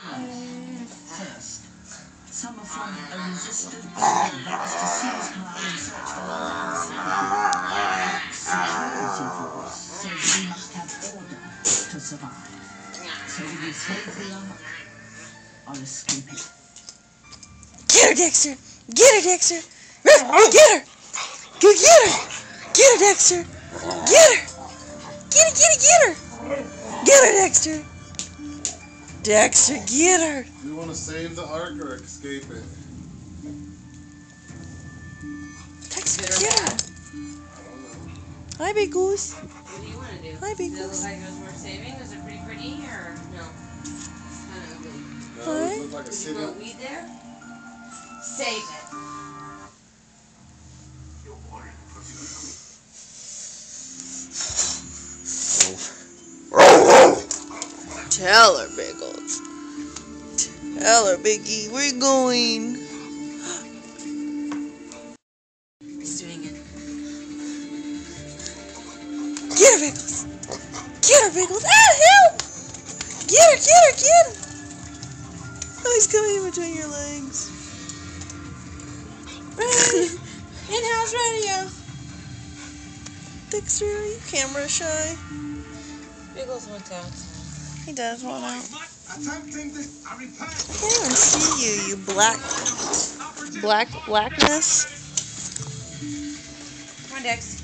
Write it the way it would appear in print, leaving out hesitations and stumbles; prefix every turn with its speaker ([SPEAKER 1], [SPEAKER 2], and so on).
[SPEAKER 1] First, some are from a resistance that was to seize power in search for security force, so we must have order to survive. So we escape here or escape it.
[SPEAKER 2] Get her, Dexter! Get her, Dexter! Get her! Go get her! Get her, Dexter! Get her! Get her, get her, get her! Get her, Dexter! Dexter, get her!
[SPEAKER 3] Do you want to save the ark or escape it?
[SPEAKER 2] Dexter, get her!
[SPEAKER 3] I don't know.
[SPEAKER 2] Hi, Big Goose.
[SPEAKER 4] What do you want to do?
[SPEAKER 2] Hi, Big
[SPEAKER 4] Does it
[SPEAKER 2] Goose.
[SPEAKER 4] look like it was worth saving? Is it pretty or no? Kind of ugly.
[SPEAKER 3] No, it looked like a
[SPEAKER 4] Did you
[SPEAKER 3] city.
[SPEAKER 4] grow weed there? Save it.
[SPEAKER 2] Tell her, Biggles. Tell her, Biggie, we're going.
[SPEAKER 4] He's doing it.
[SPEAKER 2] Get her, Biggles. Get her, Biggles. Ah, help! Get her, get her, get her. Oh, he's coming in between your legs. In-house radio. Dexter, are you camera shy?
[SPEAKER 4] Biggles went out.
[SPEAKER 2] He does want out. I can't even
[SPEAKER 3] I
[SPEAKER 2] see you, you blackness.
[SPEAKER 4] Come on, Dex.